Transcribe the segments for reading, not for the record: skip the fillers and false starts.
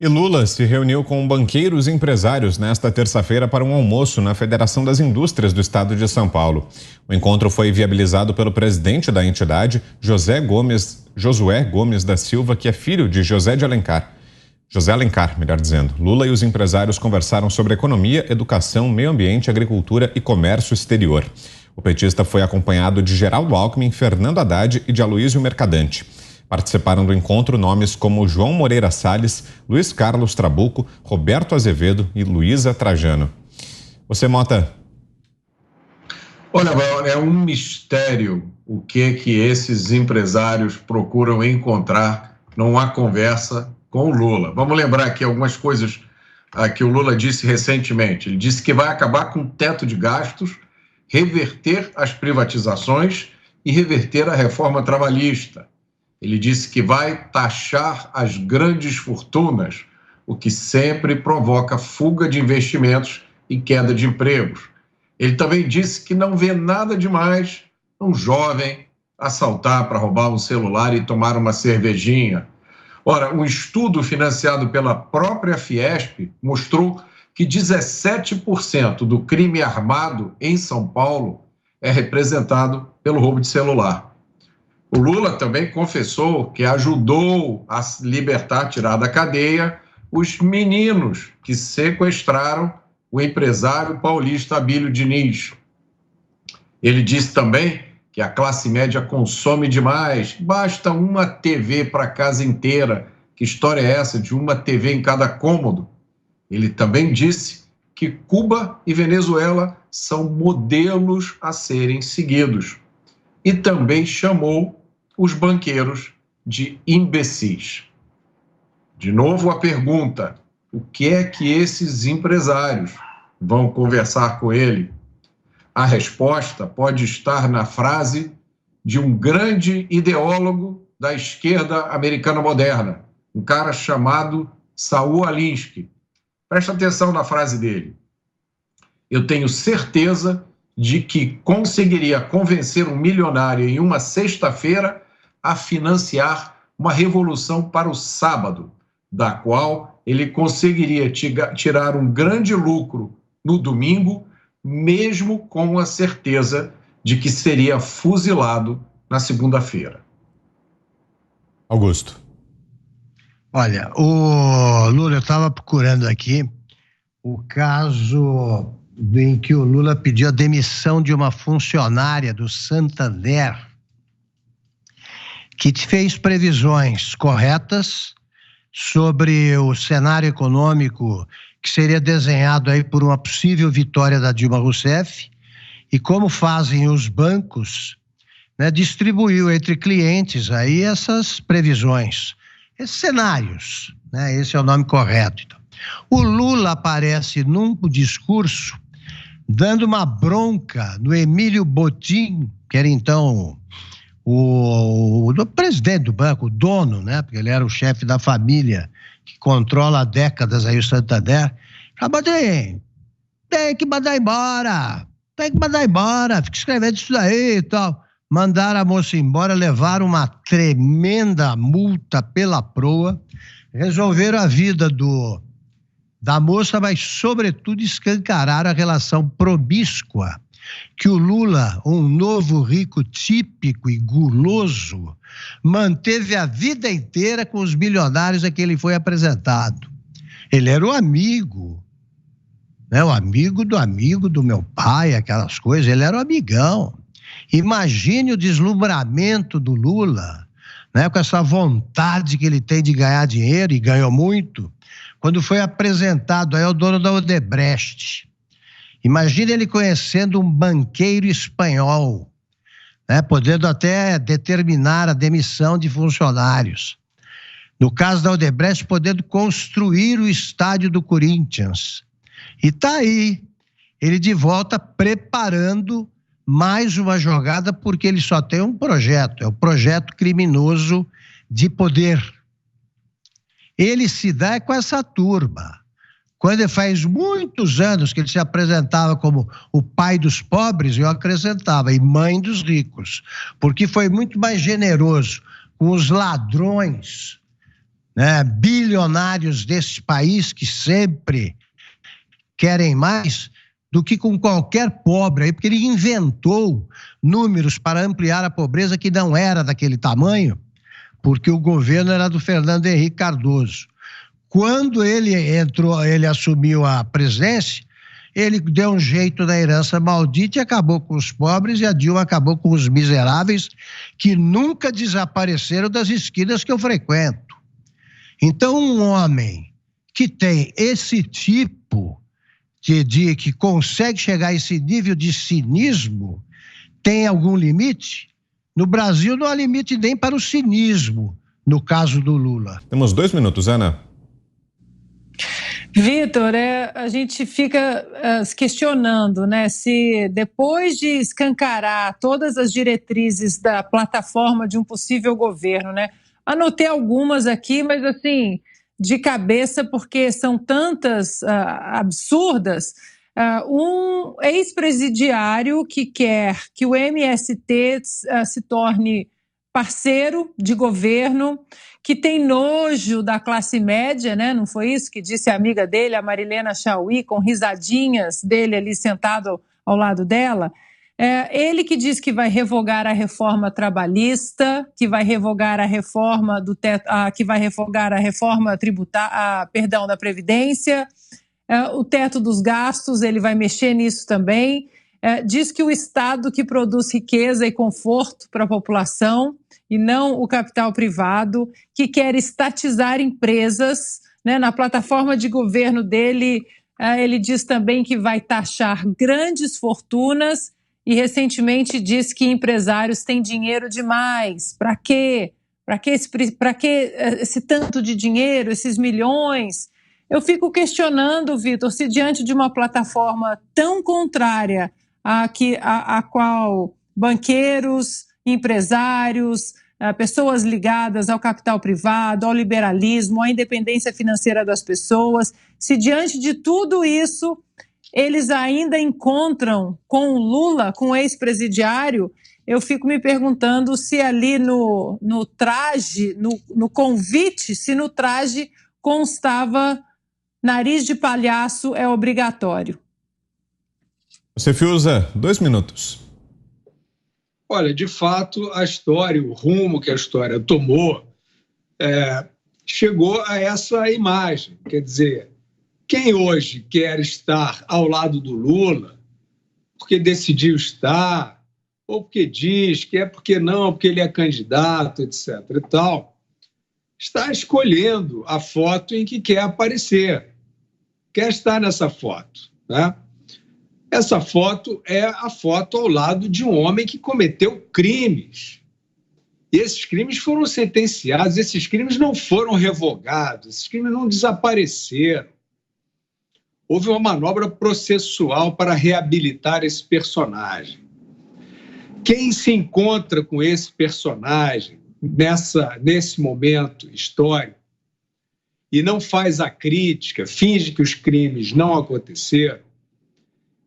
E Lula se reuniu com banqueiros e empresários nesta terça-feira para um almoço na Federação das Indústrias do Estado de São Paulo. O encontro foi viabilizado pelo presidente da entidade, Josué Gomes da Silva, que é filho de José Alencar, melhor dizendo. Lula e os empresários conversaram sobre economia, educação, meio ambiente, agricultura e comércio exterior. O petista foi acompanhado de Geraldo Alckmin, Fernando Haddad e de Aloysio Mercadante. Participaram do encontro nomes como João Moreira Salles, Luiz Carlos Trabuco, Roberto Azevedo e Luísa Trajano. Você, Mota? Olha, é um mistério o que esses empresários procuram encontrar numa conversa com o Lula. Vamos lembrar aqui algumas coisas que o Lula disse recentemente. Ele disse que vai acabar com o teto de gastos, reverter as privatizações e reverter a reforma trabalhista. Ele disse que vai taxar as grandes fortunas, o que sempre provoca fuga de investimentos e queda de empregos. Ele também disse que não vê nada demais um jovem assaltar para roubar um celular e tomar uma cervejinha. Ora, um estudo financiado pela própria Fiesp mostrou que 17% do crime armado em São Paulo é representado pelo roubo de celular. O Lula também confessou que ajudou a libertar, tirar da cadeia, os meninos que sequestraram o empresário paulista Abílio Diniz. Ele disse também que a classe média consome demais, basta uma TV para a casa inteira. Que história é essa de uma TV em cada cômodo? Ele também disse que Cuba e Venezuela são modelos a serem seguidos. E também chamou os banqueiros de imbecis. De novo a pergunta: o que esses empresários vão conversar com ele? A resposta pode estar na frase de um grande ideólogo da esquerda americana moderna, um cara chamado Saul Alinsky. Presta atenção na frase dele. Eu tenho certeza de que conseguiria convencer um milionário em uma sexta-feira a financiar uma revolução para o sábado, da qual ele conseguiria tirar um grande lucro no domingo, mesmo com a certeza de que seria fuzilado na segunda-feira. Augusto. Olha, o Lula, eu estava procurando aqui o caso em que o Lula pediu a demissão de uma funcionária do Santander, que fez previsões corretas sobre o cenário econômico que seria desenhado aí por uma possível vitória da Dilma Rousseff, e como fazem os bancos, né, distribuiu entre clientes aí essas previsões, esses cenários, né, esse é o nome correto. Então, o Lula aparece num discurso dando uma bronca no Emílio Botim, que era então o presidente do banco, o dono, né? Porque ele era o chefe da família que controla há décadas aí o Santander. Falou: tem que mandar embora, fica escrevendo isso daí e tal. Mandaram a moça embora, levaram uma tremenda multa pela proa, resolveram a vida da moça, mas sobretudo escancararam a relação promíscua que o Lula, um novo rico típico e guloso, manteve a vida inteira com os milionários a que ele foi apresentado. Ele era o amigo, né? O amigo do meu pai, aquelas coisas, ele era o amigão. Imagine o deslumbramento do Lula, né? Com essa vontade que ele tem de ganhar dinheiro, e ganhou muito, quando foi apresentado aí ao dono da Odebrecht. Imagine ele conhecendo um banqueiro espanhol, né, podendo até determinar a demissão de funcionários. No caso da Odebrecht, podendo construir o estádio do Corinthians. E está aí, ele de volta preparando mais uma jogada, porque ele só tem um projeto, é o projeto criminoso de poder. Ele se dá com essa turma. Quando faz muitos anos que ele se apresentava como o pai dos pobres, eu acrescentava, e mãe dos ricos, porque foi muito mais generoso com os ladrões né, bilionários desse país que sempre querem mais do que com qualquer pobre aí, porque ele inventou números para ampliar a pobreza que não era daquele tamanho, porque o governo era do Fernando Henrique Cardoso. Quando ele assumiu a presidência, ele deu um jeito na herança maldita e acabou com os pobres, e a Dilma acabou com os miseráveis que nunca desapareceram das esquinas que eu frequento. Então, um homem que tem esse tipo que consegue chegar a esse nível de cinismo, tem algum limite? No Brasil não há limite nem para o cinismo, no caso do Lula. Temos 2 minutos, Ana. Vitor, a gente fica se questionando, né, se depois de escancarar todas as diretrizes da plataforma de um possível governo, né, anotei algumas aqui, mas assim, de cabeça, porque são tantas absurdas. Um ex-presidiário que quer que o MST se torne parceiro de governo, que tem nojo da classe média, né? Não foi isso que disse a amiga dele, a Marilena Chauí, com risadinhas dele ali sentado ao lado dela. Ele que diz que vai revogar a reforma trabalhista, que vai revogar a reforma do teto, que vai revogar a reforma tributária, perdão, da Previdência, o teto dos gastos, ele vai mexer nisso também. Diz que o Estado que produz riqueza e conforto para a população e não o capital privado, que quer estatizar empresas, né? Na plataforma de governo dele, ele diz também que vai taxar grandes fortunas e recentemente disse que empresários têm dinheiro demais. Para quê? Para que esse tanto de dinheiro, esses milhões? Eu fico questionando, Vitor, se diante de uma plataforma tão contrária a qual banqueiros, empresários, pessoas ligadas ao capital privado, ao liberalismo, à independência financeira das pessoas, se diante de tudo isso eles ainda encontram com o Lula, com o ex-presidiário, eu fico me perguntando se ali no traje, no convite, se no traje constava nariz de palhaço é obrigatório. Você usa 2 minutos. Olha, de fato, a história, o rumo que a história tomou, chegou a essa imagem. Quer dizer, quem hoje quer estar ao lado do Lula, porque decidiu estar, ou porque diz que porque não, porque ele é candidato, etc. e tal, está escolhendo a foto em que quer aparecer, quer estar nessa foto, né? Essa foto é a foto ao lado de um homem que cometeu crimes. E esses crimes foram sentenciados, esses crimes não foram revogados, esses crimes não desapareceram. Houve uma manobra processual para reabilitar esse personagem. Quem se encontra com esse personagem nesse momento histórico e não faz a crítica, finge que os crimes não aconteceram,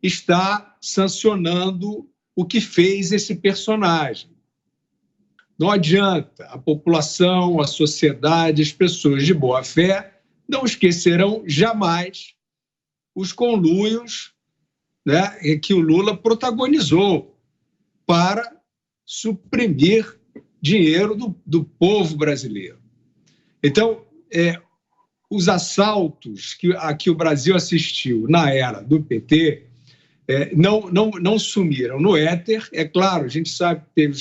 está sancionando o que fez esse personagem. Não adianta, a população, a sociedade, as pessoas de boa fé não esquecerão jamais os conluios, né, que o Lula protagonizou para suprimir dinheiro do povo brasileiro. Então, os assaltos a que o Brasil assistiu na era do PT não sumiram no éter. É claro, a gente sabe que teve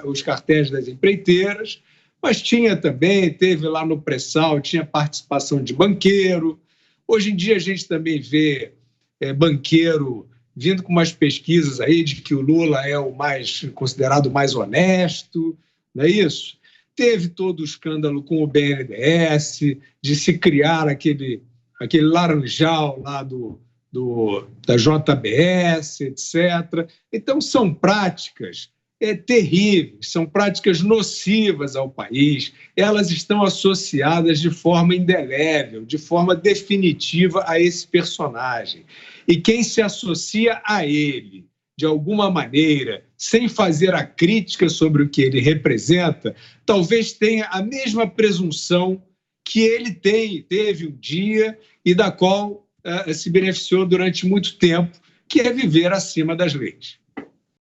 os cartéis das empreiteiras, mas teve lá no pré-sal, tinha participação de banqueiro. Hoje em dia a gente também vê banqueiro vindo com umas pesquisas aí de que o Lula é o considerado mais honesto, não é isso? Teve todo o escândalo com o BNDES, de se criar aquele laranjal lá da JBS, etc. Então, são práticas terríveis, são práticas nocivas ao país. Elas estão associadas de forma indelével, de forma definitiva a esse personagem. E quem se associa a ele, de alguma maneira, sem fazer a crítica sobre o que ele representa, talvez tenha a mesma presunção que ele teve um dia e da qual se beneficiou durante muito tempo, que é viver acima das leis.